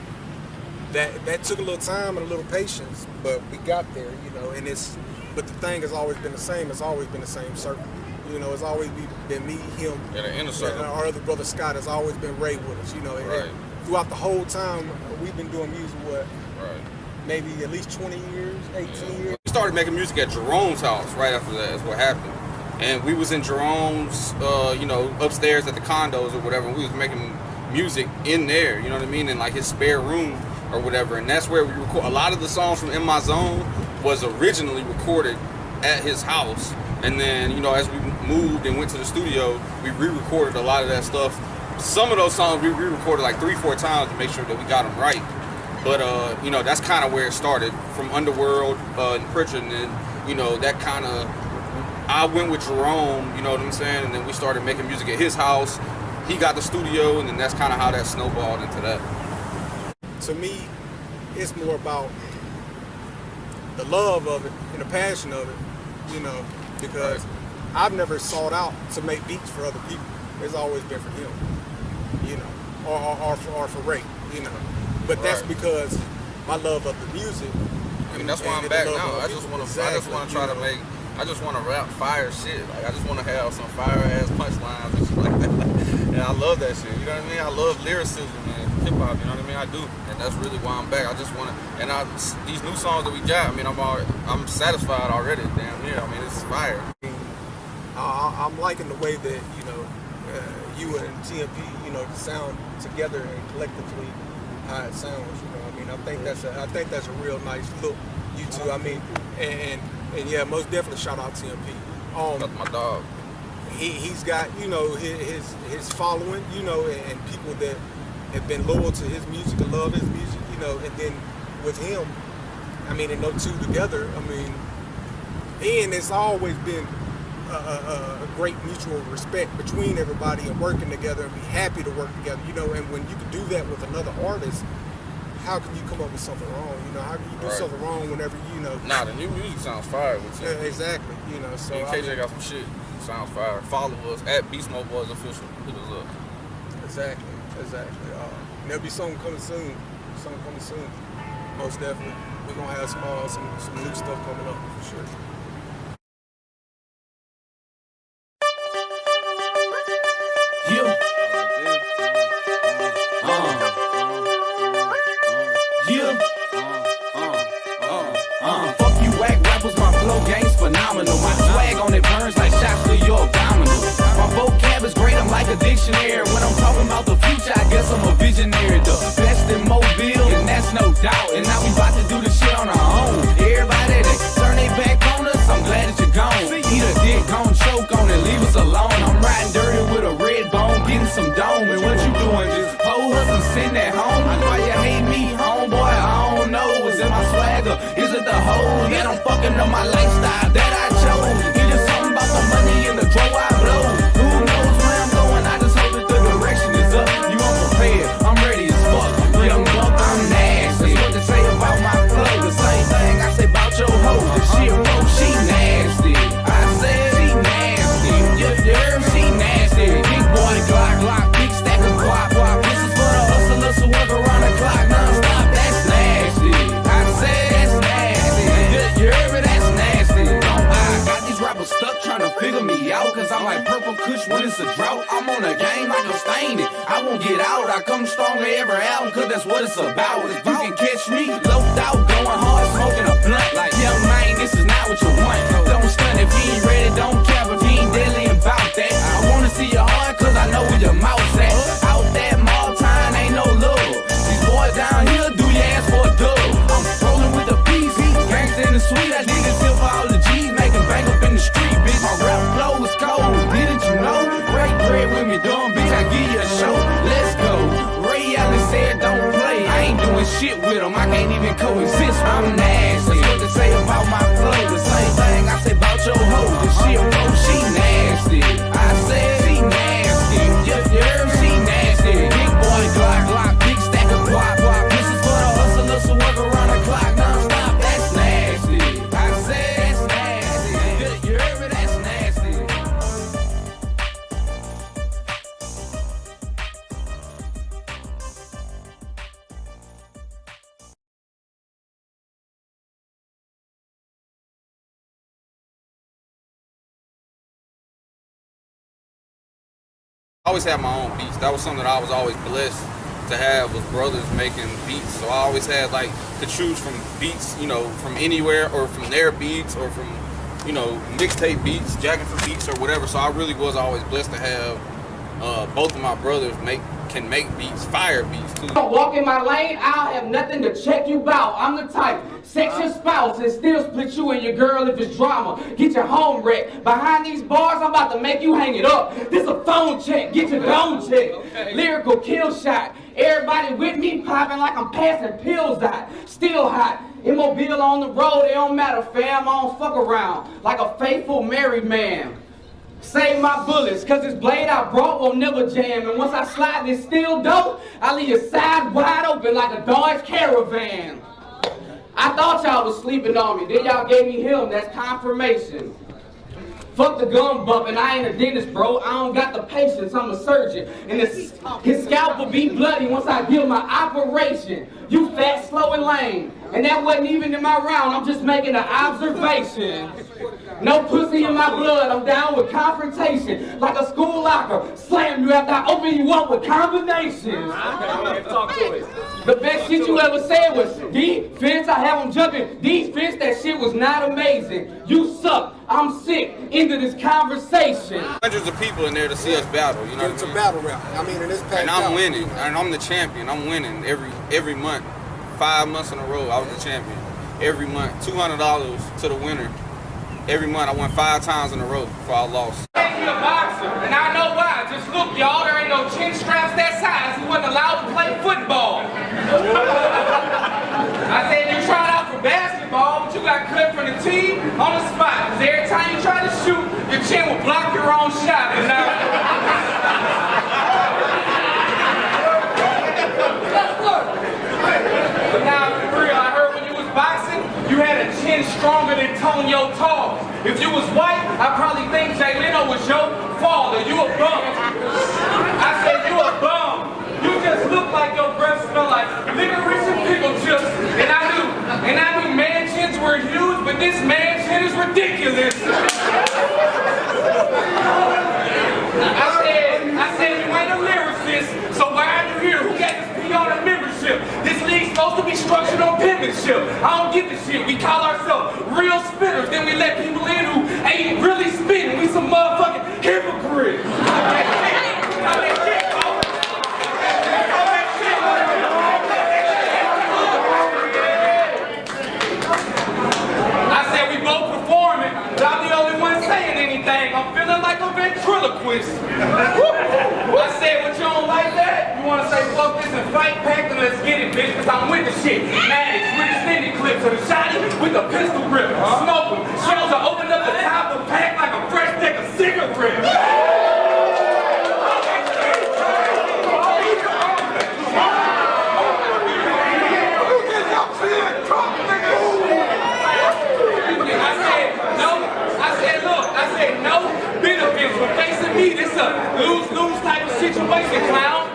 that took a little time and a little patience, but we got there, you know. And but the thing has always been the same. It's always been the same circle. You know, it's always been me, him, Yeah, the inner circle. and our other brother Scott has always been Ray with us. You know, and Right. throughout the whole time we've been doing music, Right. maybe at least 20 years, 18 years. We started making music at Jerome's house right after that. Is what happened. And we was in Jerome's, you know, upstairs at the condos or whatever. And we was making music in there. You know what I mean? In like his spare room or whatever. And that's where we record. A lot of the songs from In My Zone was originally recorded at his house. And then, you know, as we moved and went to the studio, we re-recorded a lot of that stuff. Some of those songs we re-recorded like 3-4 times to make sure that we got them right. But, you know, that's kind of where it started, from Underworld and Pritchard. And then, you know, that kind of, I went with Jerome, you know what I'm saying? And then we started making music at his house. He got the studio, and then that's kind of how that snowballed into that. To me, it's more about the love of it and the passion of it, you know, because I've never sought out to make beats for other people. It's always been for him, you know, or for Ray, you know. But that's because my love of the music. I mean, that's why I'm back now. I just want to try to make. I just want to rap fire shit. Like, I just want to have some fire ass punchlines and shit like that. And I love that shit. You know what I mean? I love lyricism and hip hop. You know what I mean? I do, and that's really why I'm back. I just want to. And these new songs that we got. I mean, I'm satisfied already. Damn near. I mean, it's fire. I'm liking the way that, you know, you and TMP, you know, sound together and collectively how it sounds. You know, I mean, I think that's a real nice look. You two. I mean, and yeah, most definitely shout out TMP. That's my dog. He's got, you know, his following, you know, and people that have been loyal to his music and love his music, you know. And then with him, I mean, and those two together, I mean, and it's always been a great mutual respect between everybody and working together and be happy to work together, you know. And when you can do that with another artist, how can you come up with something wrong? You know, how can you do something wrong whenever, you know? Nah, the new music sounds fire with you. Yeah, exactly. You know, so KJ got some shit. Sounds fire. Follow us at Beast Mode Boys Official. Hit us up. Exactly. There'll be something coming soon. Most definitely. We're gonna have some new stuff coming up for sure. Fuck you whack rappers, my flow game's phenomenal. My swag on it burns like shots to your abdominals. My vocab is great, I'm like a dictionary. When I'm talking about the future, I guess I'm a visionary. The best in Mobile, and that's no doubt. And now we about to do this shit on our own. Everybody that turn their back on us, I'm glad that you're gone. Eat a dick, gon' choke on it, leave us alone. I'm riding dirty with a red bone, getting some dome. And what you doing, just pole us and sitting at home? I know you hate me, homeboy, I don't know. Is it my swagger? Is it the hoe that I'm fucking up my lifestyle that I chose? It is something about the money in the draw I blow. Who knows where I'm going? I just hope that the direction is up. You unprepared, I'm ready as fuck. Young buck, I'm nasty. That's what they say about my flow. The same thing I say about your hoe. The shit roll, she nasty. I said she nasty. You heard she nasty. Big boy, Glock, big stack of guap. This is for the hustlers who work around the clock non-stop. That's nasty. I said that's nasty. You heard me? That's nasty. I got these rappers stuck trying to figure me out, cause I'm like purple kush when it's a drought. I'm on a game like I'm staining. I won't get out. I come stronger every album, cause that's what it's about. If you can catch me loped out, going hard, smoking a blunt. Like, young man, this is not what you want. Don't stunt if you ain't ready, don't care if you ain't deadly about that. I wanna see your heart, cause I know where your mouth's at. Out that mall time, ain't no love. These boys down here do your ass for a dub. I'm rolling with the peace, gangsta in the suite. I did this here for all the G's, making bank up in the street, bitch. My rap flow is cold, didn't you know? Break bread with me, dumb bitch, I give you a show. Let's go. Ray Allen said don't play. I ain't doing shit with them, I can't even coexist. I'm nasty. That's what they say about my flow. The same thing I say about your hoe. The shit roll, she nasty. I said she nasty. You heard she nasty. Big boy, Glock, big stack of guap. This is for the hustlers who work around the clock non-stop. That's nasty. I said that's nasty. You heard me? That's nasty. I always had my own beats. That was something that I was always blessed to have, was brothers making beats. So I always had like to choose from beats, you know, from anywhere, or from their beats, or from, you know, mixtape beats, jacking for beats, or whatever. So I really was always blessed to have both of my brothers can make beats, fire beats too. Don't walk in my lane, I'll have nothing to check you about. I'm the type, sex your spouse and still split you and your girl if it's drama. Get your home wrecked. Behind these bars, I'm about to make you hang it up. This a phone check, get your dome check. Okay. Lyrical kill shot. Everybody with me popping like I'm passing pills out. Still hot. Immobile on the road, it don't matter, fam. I don't fuck around. Like a faithful married man. Save my bullets, cause this blade I brought will never jam. And once I slide this steel dope, I leave your side wide open like a Dodge Caravan. I thought y'all was sleeping on me, then y'all gave me him, that's confirmation. Fuck the gum bumping, I ain't a dentist, bro. I don't got the patience, I'm a surgeon. And his scalp will be bloody once I give my operation. You fat, slow, and lame. And that wasn't even in my round, I'm just making an observation. No pussy in my blood, I'm down with confrontation. Like a school locker, slam you after I open you up with combinations. The best shit you ever said was defense, I have them jumping. Defense, that shit was not amazing. You suck, I'm sick, into this conversation. Hundreds of people in there to see us battle, you know what I mean? It's a battle rap. I mean, and it's packed And I'm out. winning, and I'm the champion. I'm winning every month. 5 months in a row, I was the champion. Every month, $200 to the winner. Every month, I won 5 times in a row before I lost. He's a boxer, and I know why. Just look, y'all, there ain't no chin straps that size. He wasn't allowed to play football. I said you tried out for basketball, but you got cut from the team on the spot. Cause every time you try to shoot, your chin will block your own shot. And now, but now, for real, I heard when you was boxing, you had a chin stronger than Tonyo Tall. If you was white, I probably think Jay Leno was your father. You a bum. I said you a bum. You just look like your breath smell like licorice and pickle chips. And I knew man chins were huge, but this man chin is ridiculous. I said you ain't a lyricist, so why are you here? Who got this P on a membership? This league's supposed to be structured on penmanship. I don't get this shit. We call ourselves real spitters, then we let people in who ain't really spitting. We some motherfucking hypocrites. I said we both performing, but I'm the only one saying anything. I'm feeling like a ventriloquist. I said, but you don't like that? You want to say fuck this and fight pack, then let's get it, bitch, because I'm with the shit. Maddox with extended clips of the shotty with the pistol grip. Smoke them. Shells are opened up the top of the pack like a fresh deck of cigarettes. This a lose-lose type of situation, clown.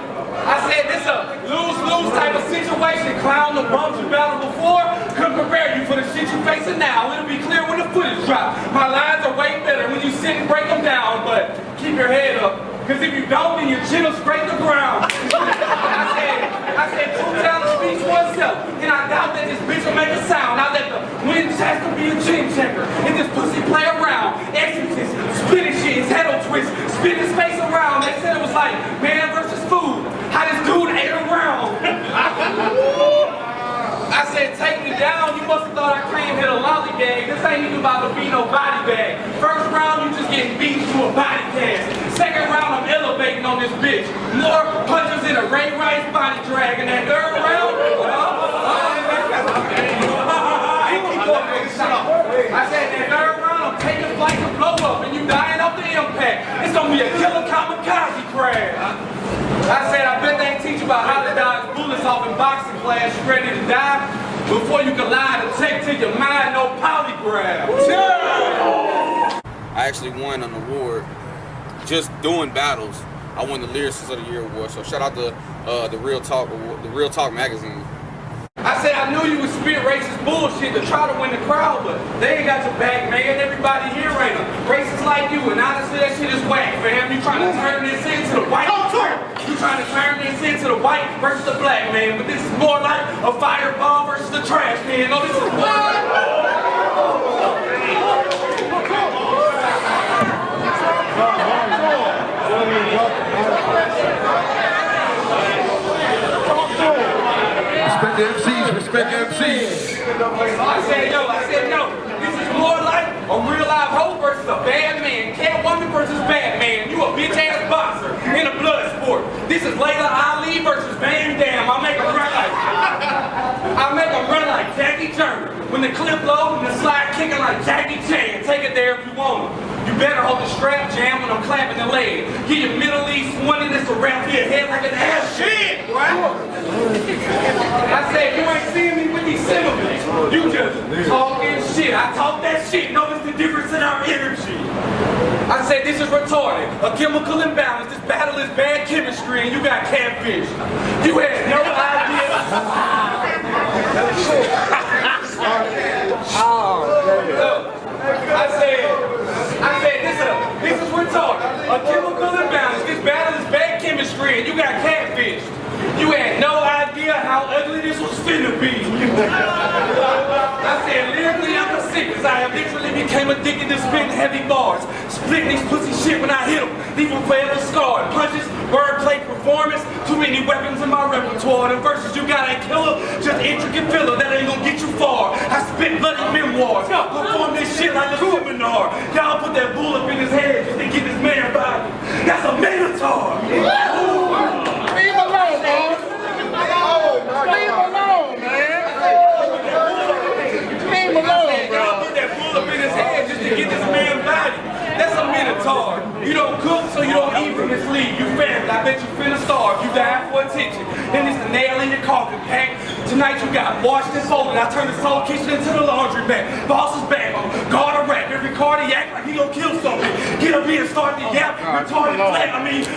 I said this a lose-lose type of situation, clown. The bumps you battled before couldn't prepare you for the shit you're facing now. It'll be clear when the footage drops. My lines are way better when you sit and break them down, but keep your head up, because if you don't, then your chin will scrape the ground. I said, true talent speaks for itself, and I doubt that this bitch will make a sound. I let the Winchester be a chin checker, and this pussy play around. Exorcist, spitting shit, his head will twist, spin his face around. They said it was like man versus food. How this dude ate around. I said, take me down. You must have thought I came hit a lollygag. This ain't even about to be no body bag. First round, you just getting beat to a body cast. Second round, I'm elevating on this bitch. More punches in a Ray Rice body drag. And that third round, I said, that third round, I'm taking flight to blow up, and you dying off the impact. It's gonna be a killer kamikaze crash. I said, I bet they teach you about how to dodge bullets off in boxing class. You ready to die? Before you can lie to take to your mind, no polygraph. I actually won an award just doing battles. I won the Lyricist of the Year award. So shout out to the Real Talk award, the Real Talk magazine. I said I knew you would spit racist bullshit to try to win the crowd, but they ain't got your back, man. Everybody here ain't a racist like you, and honestly, that shit is whack, fam. You trying to turn this into the white trying to turn this into the white versus the black man, but this is more like a fireball versus the trash man. No, this is more Respect the MCs, respect the MCs. I said no. This is more like a real live hoe versus a bad man. Catwoman versus Batman. You a bitch ass boxer in a blood sport. This is Layla Ali versus Van Damme. I make them run like Jackie Turner. When the clip loads and the slide kicking like Jackie Chan. Take it there if you want it. You better hold the strap jam when I'm clapping the leg. Get your Middle East one in this around your head like an ass shit, boy. I said, you ain't seeing me with these sentiments. You just talking shit. I talk that shit. Notice the difference in our energy. I said, this is retarded. A chemical imbalance. This battle is bad chemistry and you got catfish. You had no idea. I said, this is retarded. A chemical imbalance. This battle is bad chemistry and you got catfish. You had no idea how ugly this was finna be. I said, lyrically, I'm the sickest. I literally became addicted to spitting heavy bars. Splitting these pussy shit when I hit them. Leave them forever scarred. Punches, wordplay, performance. Too many weapons in my repertoire. The verses you got ain't killer, just intricate filler. That ain't gonna get you far. I spit bloody memoirs. Perform this shit like a seminar. Y'all put that bull up in his head just to get this man body. That's a minotaur. Leave him alone, man. Leave him alone, man. Leave him alone, bro. Y'all put that bull up in his head just to get this man body. That's a minotaur. You don't cook, so you don't eat from this league. You family, I bet you finna starve. You die for attention. Then it's the nail in your coffin pack. Tonight you got washed and folded. I turned this whole kitchen into the laundry mat. Boss is back on guard a rap. Every cardiac like he gonna kill something. Get up here and start the yap. Retarded flat.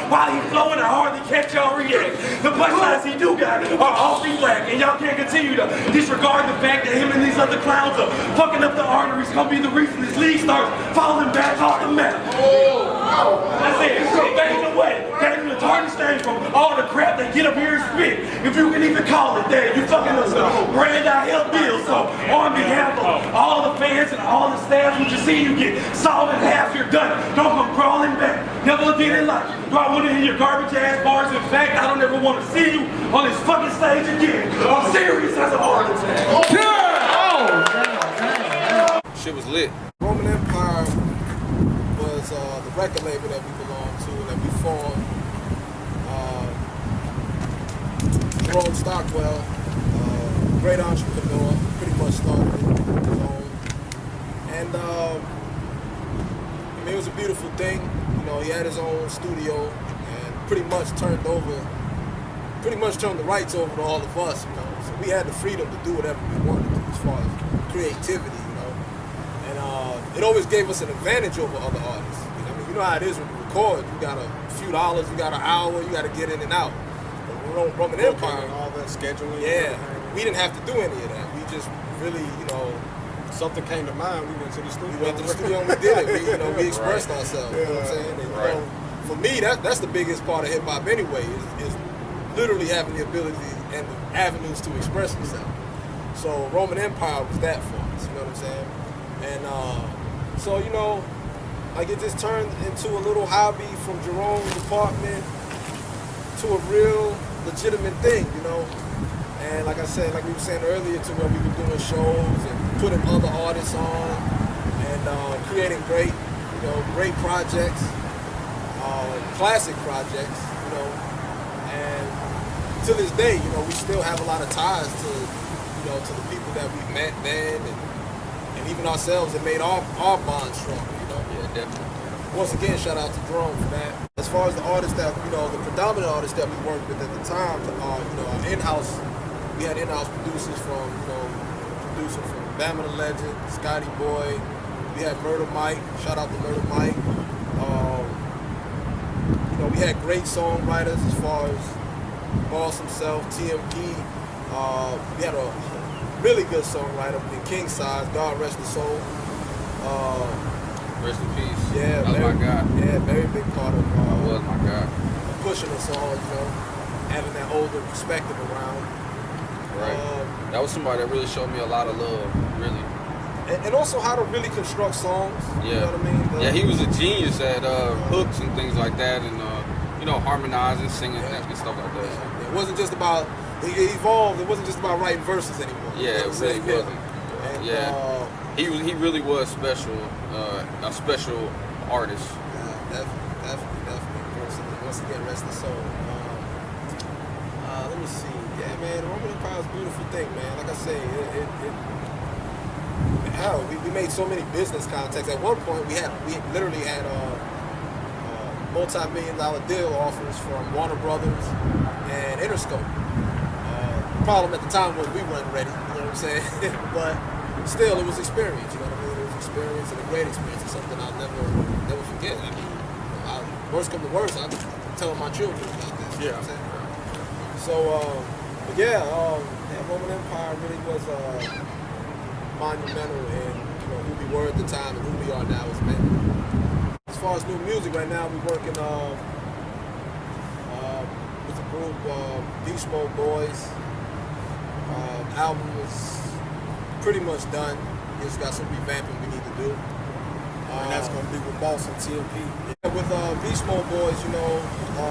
While he flowing, I hardly catch y'all react. The punchlines he do got are awfully whack. And y'all can't continue to disregard the fact that him and these other clowns are fucking up the arteries. Gonna be the reason this league starts falling back off the map. I said, fade away. Gave him the target stain from all the crap they get up here and spit. If you can even call it that, you fucking us up. Brand I help deal. So on behalf of all the fans and all the staff who just see you get solved in half, you're done. Don't come crawling back. Never again in life. Do I want to hear your garbage ass bars? In fact, I don't ever want to see you on this fucking stage again. I'm serious as a heart attack. Shit was lit. Roman Empire was the record label that we belonged to, that we formed. Jerome Stockwell, great entrepreneur, pretty much started it on his own. And it was a beautiful thing. You know, he had his own studio and pretty much turned the rights over to all of us, you know. So we had the freedom to do whatever we wanted to as far as creativity, you know. And it always gave us an advantage over other artists. You know how it is when you record. You got a few dollars, you got an hour, you got to get in and out. Roman Empire, and all that scheduling. Yeah, we didn't have to do any of that. We just really, you know, something came to mind. We went to the studio. We went to the studio and we did it. We expressed ourselves. You know what I'm saying? And, you know, for me, that's the biggest part of hip hop anyway. Is literally having the ability and the avenues to express yourself. So Roman Empire was that for us. You know what I'm saying? And so you know, like it just turned into a little hobby from Jerome's apartment to a real legitimate thing, you know. And like I said, like we were saying earlier, to where we were doing shows and putting other artists on and creating great projects, classic projects, you know. And to this day, you know, we still have a lot of ties to, you know, to the people that we met then and even ourselves that made our bond strong, you know. Yeah, definitely. Once again, shout out to Jerome for that. As far as the artists that, you know, the predominant artists that we worked with at the time, you know, our in-house, we had in-house producers from, you know, producer from Bama the Legend, Scotty Boy. We had Murder Mike, shout out to Murder Mike. You know, we had great songwriters as far as Boss himself, TMP. We had a really good songwriter in King Size, God rest his soul. Rest in peace. Yeah, that was my guy. Yeah, very big part of that was my guy. Push pushing us all, you know, having that older perspective around. Right. That was somebody that really showed me a lot of love, really. And also how to really construct songs. Yeah. You know what I mean? Yeah, he was a genius at hooks and things like that, and you know, harmonizing, singing, and stuff like that. Yeah. It wasn't just about, it evolved. It wasn't just about writing verses anymore. Yeah, it really wasn't. And, yeah, he really was special, a special artist. Yeah, definitely. Once again, rest his soul. Let me see. Yeah, man, the Roman Empire is a beautiful thing, man. Like I say, hell, we made so many business contacts. At one point, we literally had multi-million-dollar deal offers from Warner Brothers and Interscope. The problem at the time was we weren't ready. You know what I'm saying? But still, it was experience. You know what I mean? It was experience and a great experience. It's something I'll never forget. I mean, worst come to worst, I'm telling my children about this. You know what I'm saying? So, but yeah, Roman Empire really was monumental in, you know, who we were at the time and who we are now as men. As far as new music, right now we're working with the group Beast Mode Boys. Album is pretty much done. We just got some revamping we need to do. And that's going to be with Boss and TMP. Yeah, with Beast Mode Boys, you know,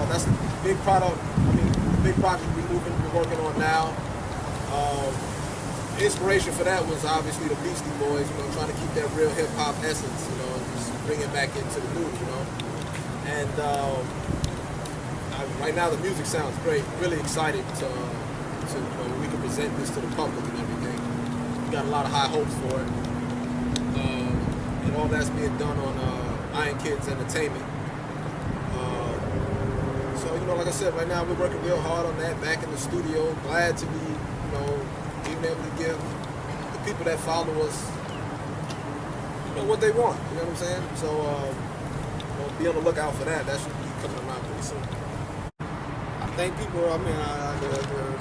that's the big product. I mean, the big project we're working on now. Inspiration for that was obviously the Beastie Boys, you know, trying to keep that real hip hop essence, you know, and just bring it back into the news, you know. And right now the music sounds great. Really excited to you know, when we can present this to the public and everything. We got a lot of high hopes for it. And all that's being done on Iron Kids Entertainment. So, you know, like I said, right now we're working real hard on that, back in the studio. Glad to be, you know, being able to give the people that follow us, you know, what they want. You know what I'm saying? So, you know, be on the lookout for that. That should be coming around pretty soon. I think people, I mean,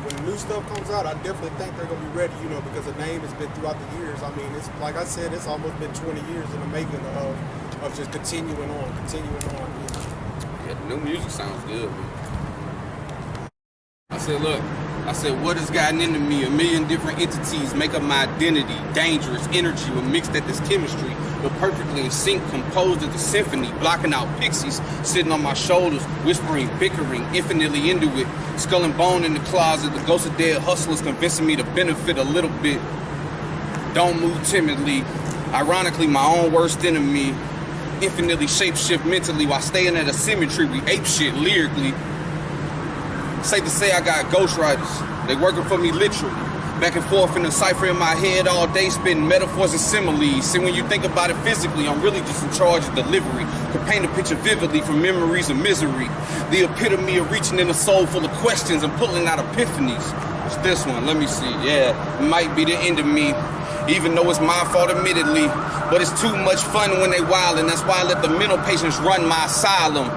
when new stuff comes out, I definitely think they're going to be ready, you know, because the name has been throughout the years. I mean, it's like I said, it's almost been 20 years in the making of just continuing on. You know? Yeah, the new music sounds good, man. I said, what has gotten into me? A million different entities make up my identity. Dangerous energy with mixed at this chemistry, but perfectly in sync, composed as a symphony, blocking out pixies, sitting on my shoulders, whispering, bickering, infinitely into it. Skull and bone in the closet, the ghost of dead hustlers convincing me to benefit a little bit. Don't move timidly. Ironically, my own worst enemy. Infinitely shapeshift mentally while staying at a symmetry. We ape shit lyrically. Safe to say I got ghostwriters. They working for me literally. Back and forth in the cipher in my head all day, spitting metaphors and similes. See, when you think about it physically, I'm really just in charge of delivery. Could paint a picture vividly from memories of misery. The epitome of reaching in a soul full of questions and pulling out epiphanies. What's this one? Let me see. Yeah, it might be the end of me. Even though it's my fault admittedly. But it's too much fun when they wildin'. That's why I let the mental patients run my asylum.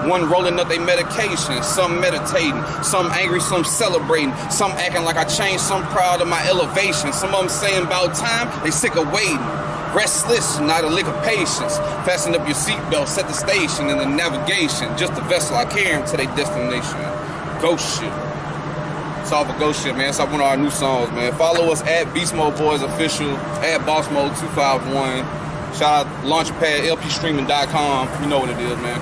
One rolling up their medication, some meditating, some angry, some celebrating, some acting like I changed, some proud of my elevation. Some of them saying about time, they sick of waiting. Restless, not a lick of patience. Fasten up your seatbelt, set the station in the navigation. Just a vessel I carry them to their destination. Ghost shit. It's all for ghost shit, man. It's like one of our new songs, man. Follow us at Beast Mode Boys Official, at Boss Mode 251. Shout out Launchpad, lpstreaming.com. You know what it is, man.